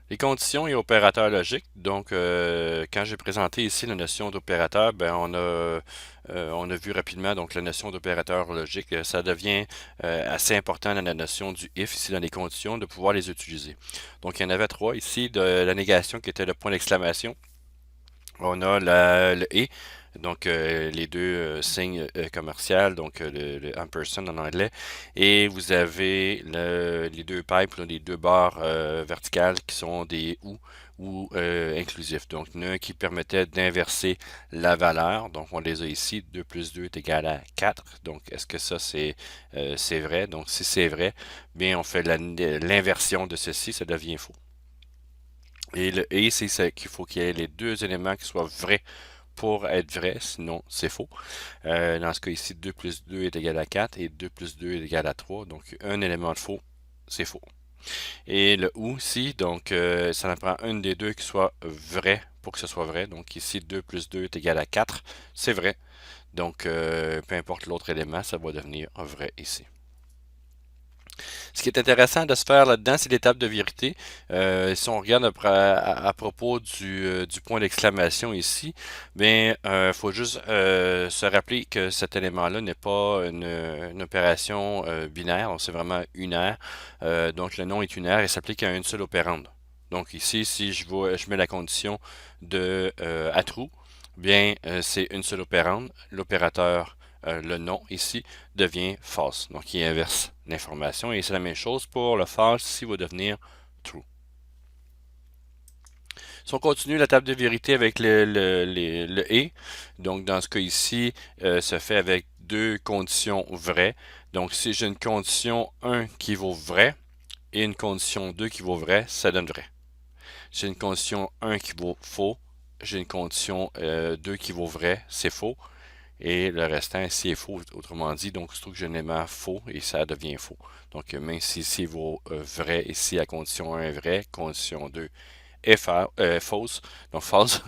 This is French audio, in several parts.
Les conditions et opérateurs logiques. Donc, quand j'ai présenté ici la notion d'opérateur, ben on a vu rapidement donc la notion d'opérateur logique. Ça devient assez important dans la notion du if ici dans les conditions de pouvoir les utiliser. Donc, il y en avait trois ici de la négation qui était le point d'exclamation. On a le et, donc les deux signes commerciaux, donc le ampersand en anglais, et vous avez les deux pipes, là, les deux barres verticales qui sont des ou inclusifs. Donc, il y en a un qui permettait d'inverser la valeur. Donc, on les a ici. 2 plus 2 est égal à 4. Donc, est-ce que ça, c'est vrai? Donc, si c'est vrai, bien, on fait l'inversion de ceci, ça devient faux. Et le et, c'est ça qu'il faut qu'il y ait les deux éléments qui soient vrais pour être vrai, sinon c'est faux. Dans ce cas ici, 2 plus 2 est égal à 4 et 2 plus 2 est égal à 3. Donc un élément de faux, c'est faux. Et le ou si, donc ça en prend une des deux qui soit vrai pour que ce soit vrai. Donc ici, 2 plus 2 est égal à 4, c'est vrai. Donc peu importe l'autre élément, ça va devenir vrai ici. Ce qui est intéressant de se faire là-dedans, c'est l'étape de vérité. Si on regarde à propos du point d'exclamation ici, bien, faut juste se rappeler que cet élément-là n'est pas une opération binaire, c'est vraiment unaire. Donc le nom est unaire et s'applique à une seule opérande. Donc ici, si je mets la condition de à true, bien, c'est une seule opérande. L'opérateur, le nom ici, devient false. Donc, il inverse l'information. Et c'est la même chose pour le false, ici va devenir true. Si on continue la table de vérité avec le et, donc dans ce cas ici, se fait avec deux conditions vraies. Donc, si j'ai une condition 1 qui vaut vrai et une condition 2 qui vaut vrai, ça donne vrai. J'ai une condition 1 qui vaut faux, j'ai une condition 2 qui vaut vrai, c'est faux. Et le restant ici est faux, autrement dit, donc je trouve que j'ai un élément faux et ça devient faux. Donc même si ici vaut vrai, ici à condition 1 est vrai, condition 2 est fausse, donc false,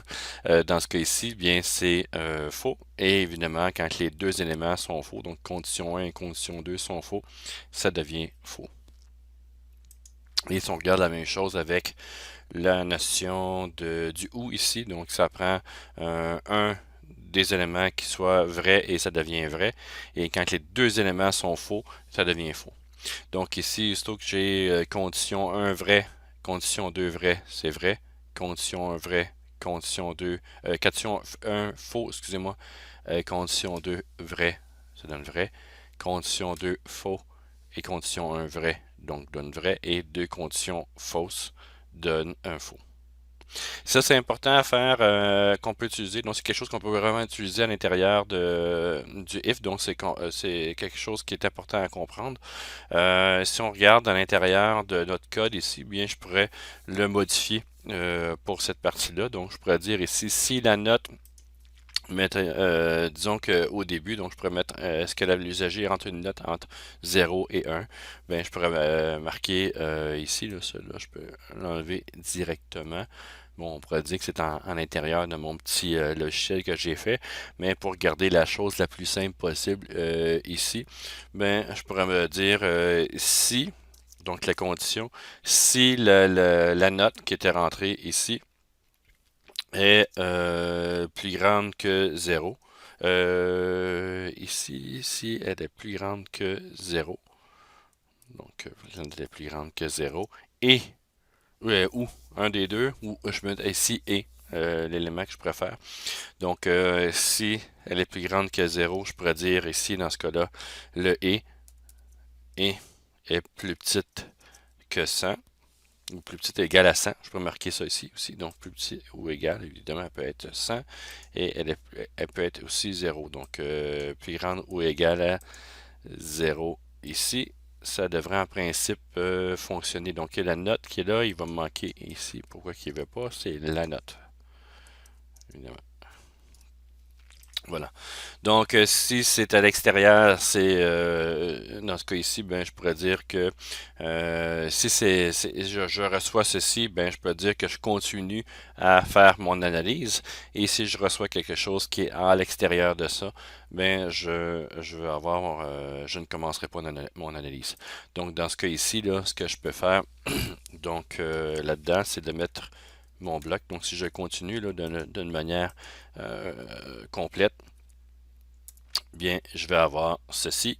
dans ce cas ici, bien c'est faux. Et évidemment, quand les deux éléments sont faux, donc condition 1 et condition 2 sont faux, ça devient faux. Et si on regarde la même chose avec la notion du ou ici, donc ça prend un des éléments qui soit vrai et ça devient vrai. Et quand les deux éléments sont faux, ça devient faux. Donc ici, aussitôt que j'ai condition 1 vrai, condition 2 vrai, c'est vrai. Condition 1 vrai, condition 2, condition 1 faux, excusez-moi. Condition 2 vrai, ça donne vrai. Condition 2 faux et condition 1 vrai, donc donne vrai. Et deux conditions fausses donnent un faux. Ça, c'est important à faire, qu'on peut utiliser. Donc, c'est quelque chose qu'on peut vraiment utiliser à l'intérieur du if. Donc, c'est quelque chose qui est important à comprendre. Si on regarde à l'intérieur de notre code ici, bien, je pourrais le modifier pour cette partie-là. Donc, je pourrais dire ici, si la note, disons qu'au début, donc je pourrais mettre est-ce que l'usager rentre une note entre 0 et 1, ben, je pourrais marquer ici, là, celui-là, je peux l'enlever directement. Bon, on pourrait dire que c'est en l'intérieur de mon petit logiciel que j'ai fait, mais pour garder la chose la plus simple possible ici, ben, je pourrais me dire si, donc la condition, si la note qui était rentrée ici est plus grande que 0. Ici, si elle est plus grande que 0, donc elle est plus grande que 0, et ou un des deux, ou je mets ici et l'élément que je préfère. Donc si elle est plus grande que 0, je pourrais dire ici dans ce cas-là, le et est plus petite que 100 ou plus petite ou égale à 100. Je peux marquer ça ici aussi. Donc, plus petit ou égal, évidemment, elle peut être 100 et elle peut être aussi 0. Donc, plus grande ou égale à 0 ici. Ça devrait en principe fonctionner. Donc, la note qui est là, il va me manquer ici. Pourquoi qu'il ne veut pas? C'est la note, évidemment. Voilà. Donc, si c'est à l'extérieur, c'est dans ce cas ici, ben, je pourrais dire que si je reçois ceci, ben, je peux dire que je continue à faire mon analyse. Et si je reçois quelque chose qui est à l'extérieur de ça, ben, je vais je ne commencerai pas mon analyse. Donc, dans ce cas ici, là, ce que je peux faire, Donc là-dedans, c'est de mettre mon bloc. Donc si je continue d'une manière complète, bien, je vais avoir ceci.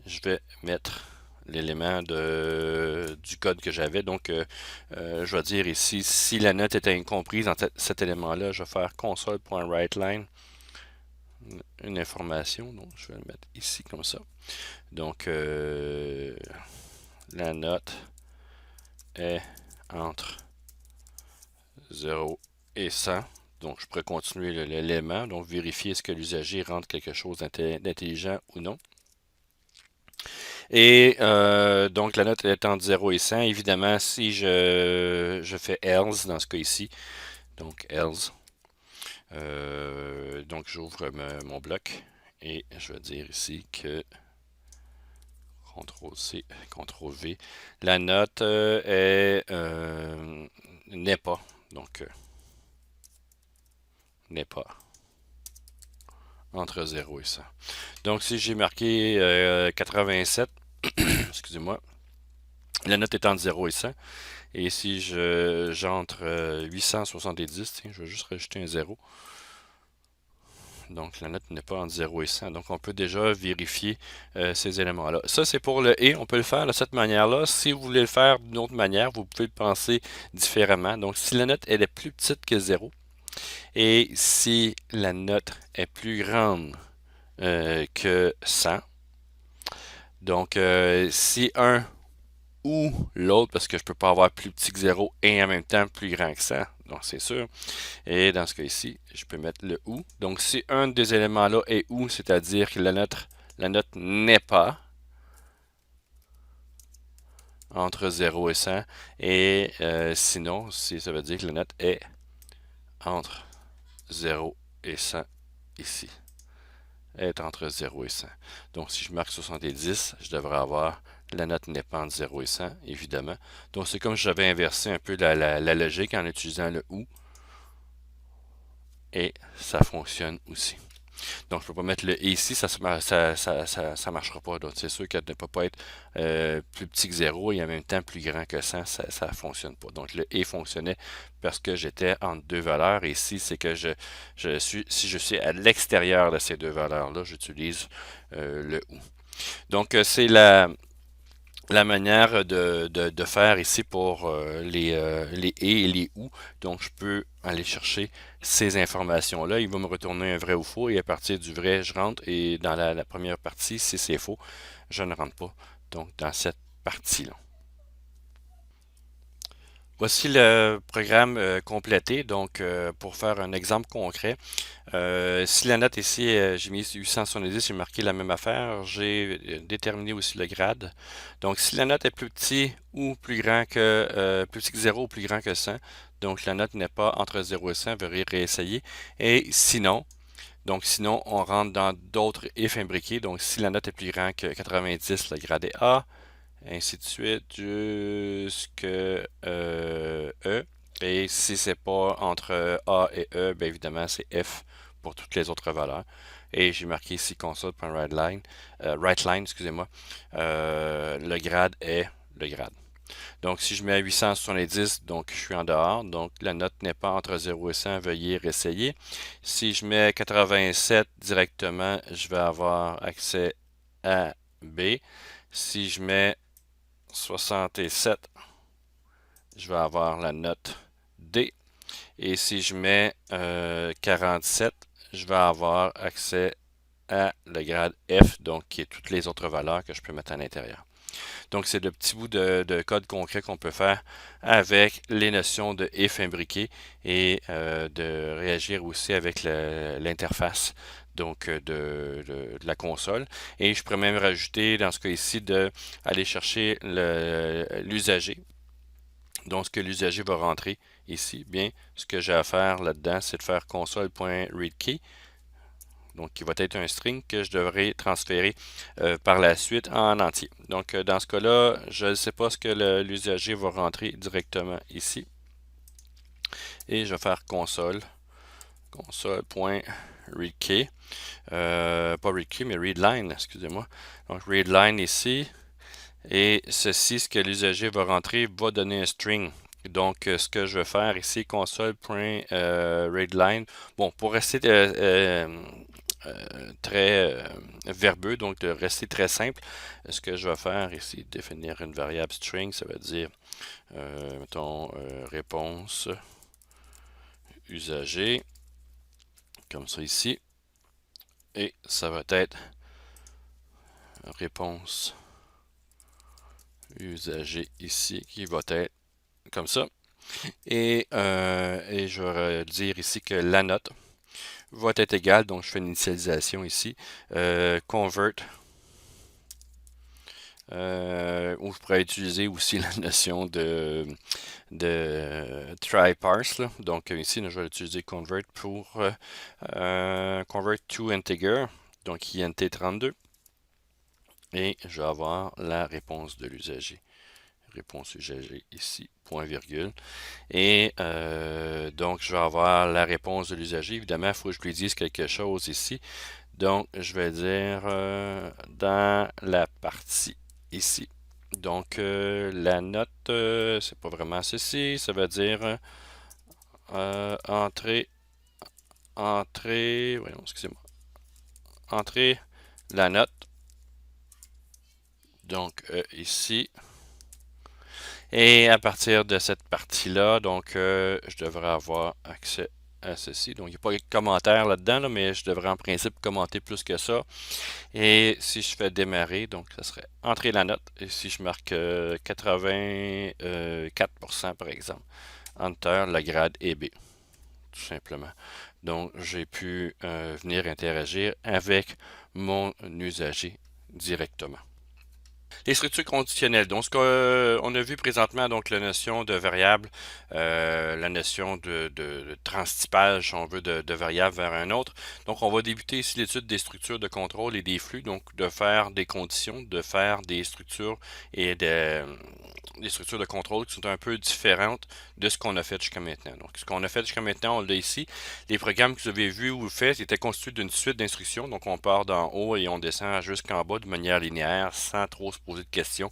Je vais mettre l'élément du code que j'avais. Donc, je vais dire ici, si la note était incomprise dans cet élément-là, je vais faire console.writeLine, une information. Donc, je vais le mettre ici comme ça. Donc, la note est entre 0 et 100. Donc, je pourrais continuer l'élément. Donc, vérifier est-ce que l'usager rentre quelque chose d'intelligent ou non. Et donc la note est entre 0 et 100. Évidemment, si je fais else dans ce cas ici, donc else, donc j'ouvre mon bloc et je vais dire ici que CTRL-C, CTRL-V, la note n'est pas, donc n'est pas entre 0 et 100. Donc si j'ai marqué 87, excusez-moi, la note est entre 0 et 100. Et si j'entre 870, tiens, je vais juste rajouter un 0. Donc la note n'est pas entre 0 et 100. Donc on peut déjà vérifier ces éléments-là. Ça c'est pour le et. On peut le faire de cette manière-là. Si vous voulez le faire d'une autre manière, vous pouvez le penser différemment. Donc si la note elle est plus petite que 0 et si la note est plus grande que 100, donc si un ou l'autre, parce que je peux pas avoir plus petit que 0 et en même temps plus grand que 100. Donc c'est sûr. Et dans ce cas ici, je peux mettre le ou. Donc si un des éléments-là est ou, c'est-à-dire que la note n'est pas entre 0 et 100. Et sinon, ça veut dire que la note est entre 0 et 100 ici. Est entre 0 et 100. Donc si je marque 70, je devrais avoir la note n'est pas entre 0 et 100, évidemment. Donc c'est comme si j'avais inversé un peu la logique en utilisant le OU. Et ça fonctionne aussi. Donc je peux pas mettre le et ici, ça marchera pas. Donc c'est sûr qu'elle ne peut pas être plus petit que 0 et en même temps plus grand que 100, ça ne fonctionne pas. Donc le et fonctionnait parce que j'étais entre deux valeurs. Et ici, c'est que si je suis à l'extérieur de ces deux valeurs-là, j'utilise le ou. Donc c'est la manière de faire ici pour les et les ou. Donc, je peux aller chercher ces informations-là. Il va me retourner un vrai ou faux et à partir du vrai, je rentre et dans la première partie, si c'est faux, je ne rentre pas. Donc, dans cette partie-là. Voici le programme complété. Donc, pour faire un exemple concret, si la note ici, j'ai mis 870, j'ai marqué la même affaire. J'ai déterminé aussi le grade. Donc, si la note est plus petit ou plus grand plus petit que 0 ou plus grand que 100, donc la note n'est pas entre 0 et 100, veuillez réessayer. Et sinon, on rentre dans d'autres if imbriqués. Donc, si la note est plus grand que 90, le grade est A, ainsi de suite, jusque E. Et si c'est pas entre A et E, bien évidemment, c'est F pour toutes les autres valeurs. Et j'ai marqué ici console.writeLine, writeLine, excusez-moi. Le grade est le grade. Donc, si je mets 870, donc je suis en dehors. Donc, la note n'est pas entre 0 et 100. Veuillez réessayer. Si je mets 87 directement, je vais avoir accès à B. Si je mets 67, je vais avoir la note D. Et si je mets 47, je vais avoir accès à le grade F, donc qui est toutes les autres valeurs que je peux mettre à l'intérieur. Donc, c'est de petits bouts de code concret qu'on peut faire avec les notions de if imbriquées et de réagir aussi avec l'interface donc de la console. Et je pourrais même rajouter dans ce cas ici d'aller chercher l'usager. Donc, ce que l'usager va rentrer ici, bien, ce que j'ai à faire là-dedans, c'est de faire console.readKey. Donc, qui va être un string que je devrais transférer par la suite en entier. Donc, dans ce cas-là, je ne sais pas ce que l'usager va rentrer directement ici. Et je vais faire console.readKey. Pas readKey, mais readLine, excusez-moi. Donc, readLine ici. Et ceci, ce que l'usager va rentrer, va donner un string. Donc, ce que je vais faire ici, console.readline. Bon, pour rester très verbeux, donc de rester très simple, ce que je vais faire ici, définir une variable string, ça veut dire, mettons, réponse usager, comme ça ici. Et ça va être réponse usager ici, qui va être comme ça. Et je vais dire ici que la note va être égale, donc je fais une initialisation ici, convert, ou je pourrais utiliser aussi la notion de try parse, là. Donc ici, je vais utiliser convert pour convert to integer, donc int32, et je vais avoir la réponse de l'usager. Réponse usager ici, point virgule. Et donc, je vais avoir la réponse de l'usager. Évidemment, il faut que je lui dise quelque chose ici. Donc, je vais dire dans la partie ici. Donc, la note, c'est pas vraiment ceci. Ça veut dire entrée, voyons, excusez-moi, entrée, la note. Donc, ici. Et à partir de cette partie-là, donc, je devrais avoir accès à ceci. Donc, il n'y a pas de commentaire là-dedans, là, mais je devrais en principe commenter plus que ça. Et si je fais démarrer, donc, ça serait entrer la note. Et si je marque 84% par exemple, Enter, le grade est B, tout simplement. Donc, j'ai pu venir interagir avec mon usager directement. Les structures conditionnelles. Donc, ce qu'on a vu présentement, donc la notion de variable, la notion de transtypage, si on veut, de variable vers un autre. Donc, on va débuter ici l'étude des structures de contrôle et des flux, donc de faire des conditions, de faire des structures et des structures de contrôle qui sont un peu différentes de ce qu'on a fait jusqu'à maintenant. Donc, ce qu'on a fait jusqu'à maintenant, on l'a ici. Les programmes que vous avez vus ou faits étaient constitués d'une suite d'instructions. Donc, on part d'en haut et on descend jusqu'en bas de manière linéaire sans trop se poser de questions.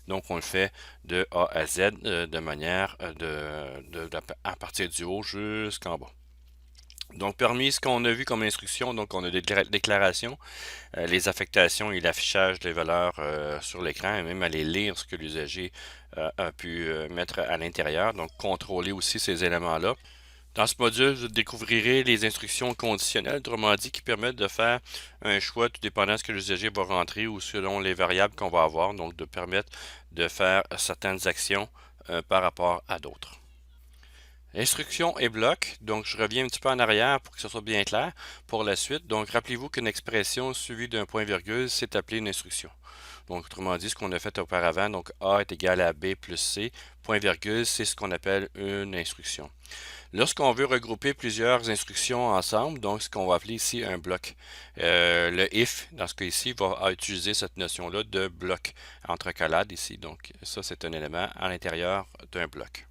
Donc, on le fait de A à Z de manière à partir du haut jusqu'en bas. Donc, parmi ce qu'on a vu comme instruction, donc on a des déclarations, les affectations et l'affichage des valeurs sur l'écran, et même aller lire ce que l'usager a pu mettre à l'intérieur, donc contrôler aussi ces éléments-là. Dans ce module, vous découvrirez les instructions conditionnelles, autrement dit, qui permettent de faire un choix tout dépendant de ce que l'usager va rentrer ou selon les variables qu'on va avoir, donc de permettre de faire certaines actions par rapport à d'autres. Instruction et bloc. Donc, je reviens un petit peu en arrière pour que ce soit bien clair pour la suite. Donc, rappelez-vous qu'une expression suivie d'un point-virgule, c'est appelé une instruction. Donc, autrement dit, ce qu'on a fait auparavant, donc A est égal à B plus C, point-virgule, c'est ce qu'on appelle une instruction. Lorsqu'on veut regrouper plusieurs instructions ensemble, donc ce qu'on va appeler ici un bloc, le if, dans ce cas ici, va utiliser cette notion-là de bloc entre calades ici. Donc, ça, c'est un élément à l'intérieur d'un bloc.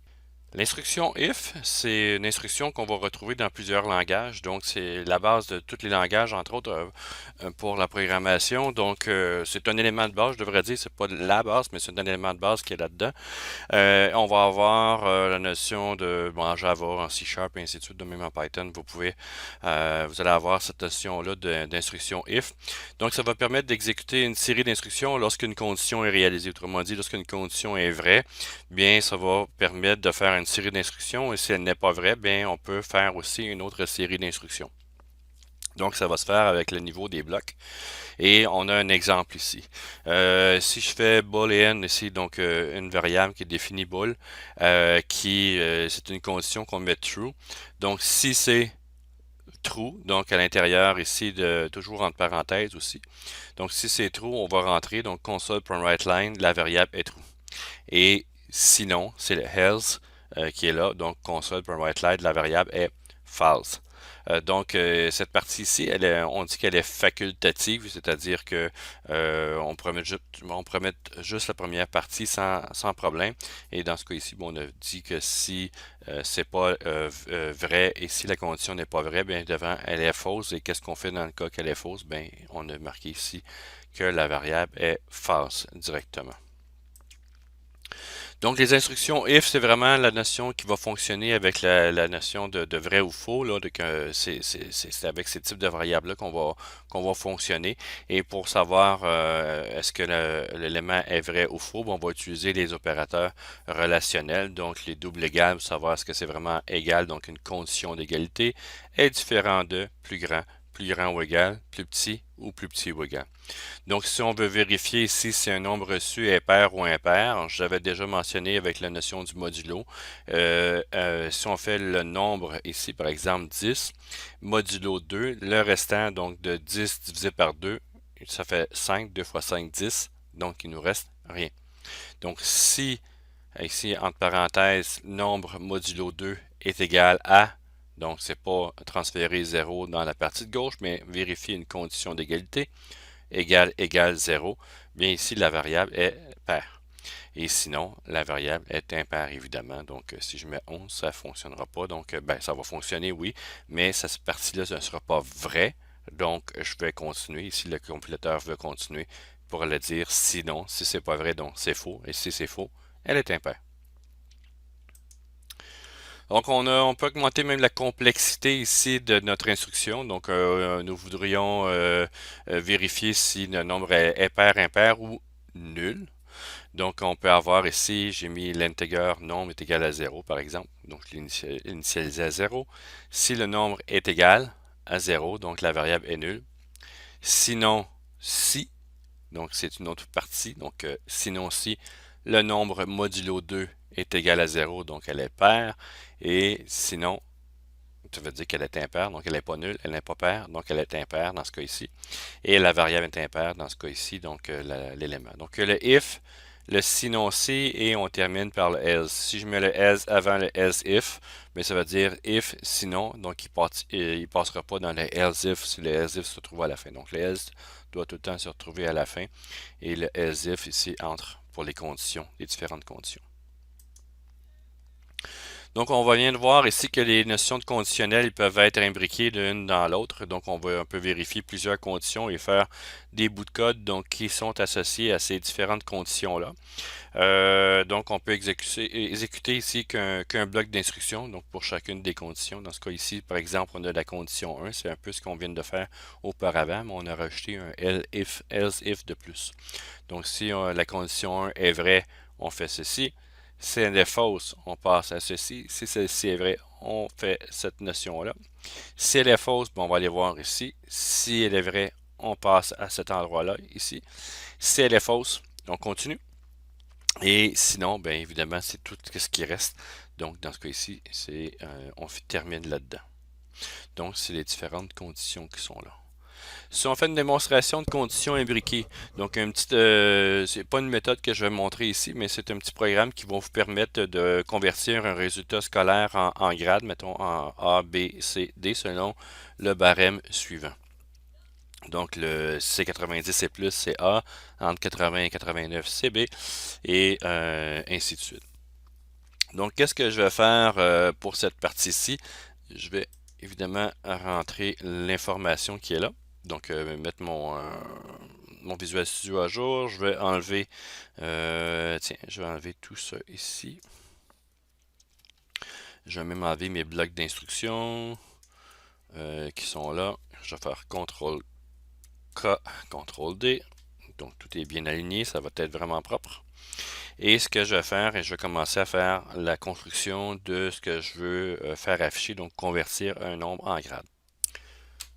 L'instruction if, c'est une instruction qu'on va retrouver dans plusieurs langages. Donc, c'est la base de tous les langages, entre autres pour la programmation. Donc, c'est un élément de base, je devrais dire, c'est pas la base, mais c'est un élément de base qui est là-dedans. On va avoir la notion de en Java, en C Sharp et ainsi de suite, de même en Python. Vous allez avoir cette notion-là d'instruction if. Donc, ça va permettre d'exécuter une série d'instructions lorsqu'une condition est réalisée. Autrement dit, lorsqu'une condition est vraie, bien, ça va permettre de faire une série d'instructions. Et si elle n'est pas vraie, bien, on peut faire aussi une autre série d'instructions. Donc, ça va se faire avec le niveau des blocs. Et on a un exemple ici. Si je fais boolean ici, donc une variable qui est définie bool, c'est une condition qu'on met true. Donc, si c'est true, donc à l'intérieur ici, toujours entre parenthèses aussi. Donc, si c'est true, on va rentrer, donc console.writeLine, la variable est true. Et sinon, c'est le else qui est là, donc console.writeLine, la variable est false. Cette partie ici, on dit qu'elle est facultative, c'est-à-dire que on pourrait mettre juste la première partie sans problème. Et dans ce cas ici, bon, on a dit que si c'est pas vrai et si la condition n'est pas vraie, bien devant elle est fausse. Et qu'est-ce qu'on fait dans le cas qu'elle est fausse? Bien, on a marqué ici que la variable est false directement. Donc, les instructions if, c'est vraiment la notion qui va fonctionner avec la notion de vrai ou faux, là, que c'est avec ces types de variables-là qu'on va fonctionner. Et pour savoir est-ce que l'élément est vrai ou faux, ben, on va utiliser les opérateurs relationnels, donc les doubles égales, pour savoir est-ce que c'est vraiment égal, donc une condition d'égalité, est différent de plus grand ou égal, plus petit ou égal. Donc, si on veut vérifier ici si un nombre reçu est pair ou impair, j'avais déjà mentionné avec la notion du modulo. Si on fait le nombre ici, par exemple 10, modulo 2, le restant donc de 10 divisé par 2, ça fait 5, 2 fois 5, 10, donc il nous reste rien. Donc, si ici, entre parenthèses, nombre modulo 2 est égal à, donc c'est pas transférer 0 dans la partie de gauche, mais vérifier une condition d'égalité, égale 0, bien ici, la variable est paire. Et sinon, la variable est impaire, évidemment. Donc, si je mets 11, ça ne fonctionnera pas. Donc, ben, ça va fonctionner, oui, mais cette partie-là ne sera pas vraie. Donc, je vais continuer. Ici, le compilateur veut continuer pour le dire. Sinon, si c'est pas vrai, donc c'est faux. Et si c'est faux, elle est impaire. Donc, on peut augmenter même la complexité ici de notre instruction. Donc, nous voudrions vérifier si le nombre est pair, impair ou nul. Donc, on peut avoir ici, j'ai mis l'intéger nombre est égal à 0, par exemple. Donc, je l'ai initialisé à 0. Si le nombre est égal à 0, donc la variable est nulle. Sinon, si, donc c'est une autre partie. Donc, sinon, si le nombre modulo 2 est égal à 0, donc elle est paire. Et sinon, ça veut dire qu'elle est impaire, donc elle n'est pas nulle, elle n'est pas paire, donc elle est impaire dans ce cas ici. Et la variable est impaire dans ce cas ici, donc l'élément. Donc le if, le sinon si, et on termine par le else. Si je mets le else avant le else if, mais ça veut dire if sinon, donc il passera pas dans le else if si le else if se trouve à la fin. Donc le else doit tout le temps se retrouver à la fin, et le else if ici entre pour les conditions, les différentes conditions. Donc, on vient de voir ici que les notions de conditionnel ils peuvent être imbriquées l'une dans l'autre. Donc, on va un peu vérifier plusieurs conditions et faire des bouts de code donc, qui sont associés à ces différentes conditions-là. Donc, on peut exécuter ici qu'un bloc d'instruction, donc pour chacune des conditions. Dans ce cas ici, par exemple, on a la condition 1, c'est un peu ce qu'on vient de faire auparavant, mais on a rajouté un else if de plus. Donc, si la condition 1 est vraie, on fait ceci. Si elle est fausse, on passe à ceci. Si celle-ci est vraie, on fait cette notion-là. Si elle est fausse, on va aller voir ici. Si elle est vraie, on passe à cet endroit-là, ici. Si elle est fausse, on continue. Et sinon, bien évidemment, c'est tout ce qui reste. Donc, dans ce cas ici, on termine là-dedans. Donc, c'est les différentes conditions qui sont là. Si on fait une démonstration de conditions imbriquées, donc c'est pas une méthode que je vais montrer ici, mais c'est un petit programme qui va vous permettre de convertir un résultat scolaire en grade, mettons en A, B, C, D, selon le barème suivant. Donc le C90 c'est plus, c'est A, entre 80 et 89 c'est B, et ainsi de suite. Donc qu'est-ce que je vais faire pour cette partie-ci? Je vais évidemment rentrer l'information qui est là. Donc, mettre mon Visual Studio à jour. Je vais enlever, tiens, je vais enlever tout ça ici. Je vais même enlever mes blocs d'instructions qui sont là. Je vais faire CTRL-K, CTRL-D. Donc, tout est bien aligné. Ça va être vraiment propre. Et ce que je vais faire, et je vais commencer à faire la construction de ce que je veux faire afficher, donc convertir un nombre en grade.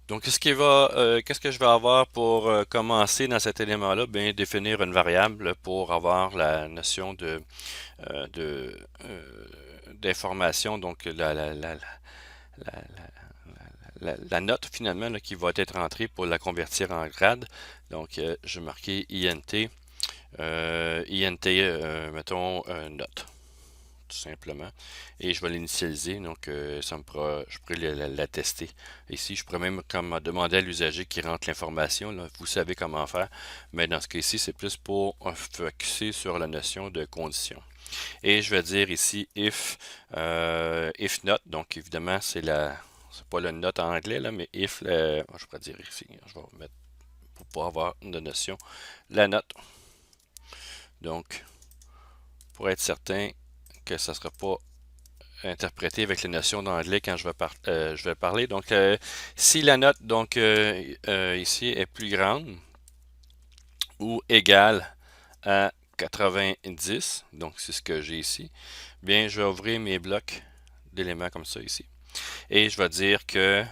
Donc, qu'est-ce que je vais avoir pour commencer dans cet élément-là? Bien, définir une variable pour avoir la notion euh, de, d'information, donc la note finalement là, qui va être entrée pour la convertir en grade. Donc, je vais marquer INT, mettons, note tout simplement. Et je vais l'initialiser, donc je pourrais la tester. Ici, je pourrais même comme demander à l'usager qui rentre l'information, vous savez comment faire, mais dans ce cas-ci, c'est plus pour focuser sur la notion de condition. Et je vais dire ici if not, donc évidemment, c'est pas le not en anglais, là, mais if, je pourrais dire ici, je vais mettre, pour avoir une notion, la note. Donc, pour être certain que ça ne sera pas interprété avec les notions d'anglais quand je vais parler. Donc, si la note donc ici est plus grande ou égale à 90, donc c'est ce que j'ai ici, bien, je vais ouvrir mes blocs d'éléments comme ça ici. Et je vais dire que,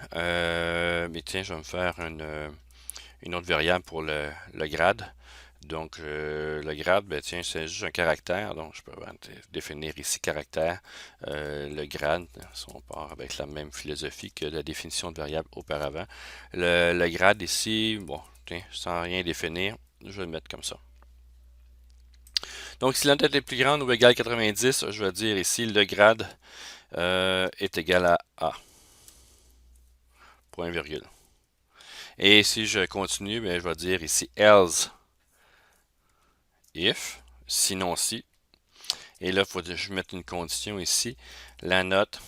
mais tiens, je vais me faire une autre variable pour le grade. Donc, le grade, ben, tiens, c'est juste un caractère. Donc, je peux définir ici caractère. Le grade, si on part avec la même philosophie que la définition de variable auparavant. Le grade ici, bon, tiens, sans rien définir, je vais le mettre comme ça. Donc, si la note est plus grande ou égale à 90, je vais dire ici le grade est égal à A. Point virgule. Et si je continue, bien, je vais dire ici else if, sinon si. Et là, il faut que je mette une condition ici. La note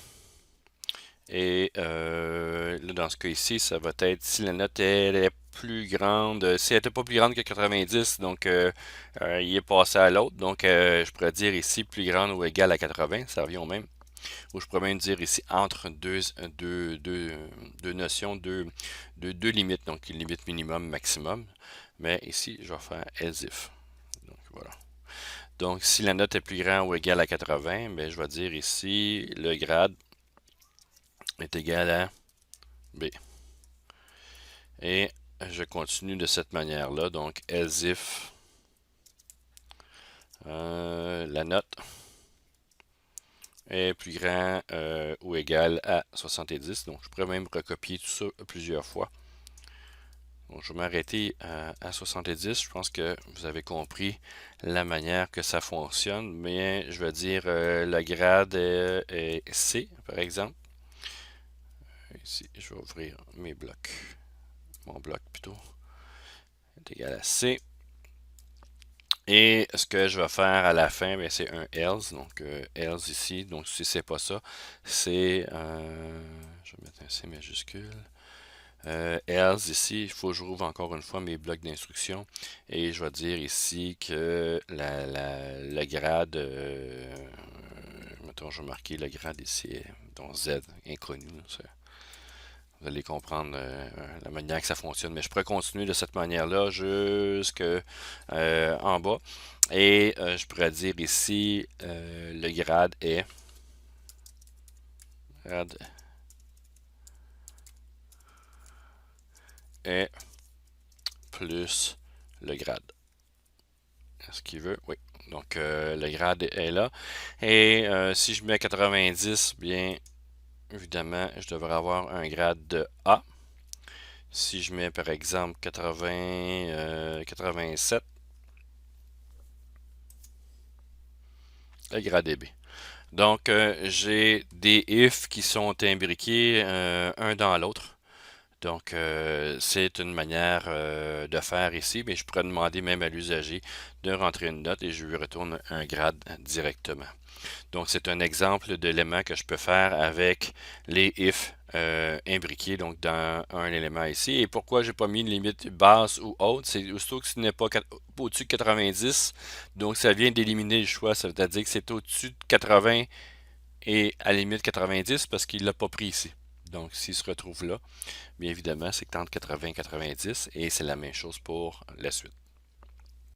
et là, dans ce cas ici, ça va être si la note est plus grande, si elle n'était pas plus grande que 90, donc il est passé à l'autre. Donc je pourrais dire ici plus grande ou égale à 80, ça revient au même. Ou je pourrais même dire ici entre deux notions, deux limites, donc une limite minimum, maximum. Mais ici, je vais faire as if. Donc voilà. Donc si la note est plus grande ou égale à 80, ben, je vais dire ici le grade est égal à B. Et je continue de cette manière-là. Donc, as if la note est plus grand ou égal à 70. Donc, je pourrais même recopier tout ça plusieurs fois. Donc, je vais m'arrêter à 70. Je pense que vous avez compris la manière que ça fonctionne. Mais je vais dire le grade est C, par exemple. Ici, je vais ouvrir mes blocs. Mon bloc plutôt est égal à C. Et ce que je vais faire à la fin, c'est un else. Donc, else ici. Donc, si c'est pas ça, c'est. Je vais mettre un C majuscule. Else ici, il faut que je rouvre encore une fois mes blocs d'instruction. Et je vais dire ici que le grade. Mettons, je vais marquer le grade ici, dont Z, inconnu. Vous allez comprendre la manière que ça fonctionne. Mais je pourrais continuer de cette manière-là jusque en bas. Et je pourrais dire ici le grade est plus le grade. Est-ce qu'il veut? Oui. Donc le grade est là. Et si je mets 90, bien évidemment, je devrais avoir un grade de A. Si je mets par exemple 87, le grade est B. Donc, j'ai des ifs qui sont imbriqués un dans l'autre. Donc, c'est une manière de faire ici, mais je pourrais demander même à l'usager de rentrer une note et je lui retourne un grade directement. Donc, c'est un exemple d'élément que je peux faire avec les ifs imbriqués donc dans un élément ici. Et pourquoi j'ai pas mis une limite basse ou haute, c'est aussitôt que ce n'est pas au-dessus de 90, donc ça vient d'éliminer le choix, ça veut dire que c'est au-dessus de 80 et à la limite 90 parce qu'il ne l'a pas pris ici. Donc, s'il se retrouve là, bien évidemment, c'est entre 80 et 90 et c'est la même chose pour la suite.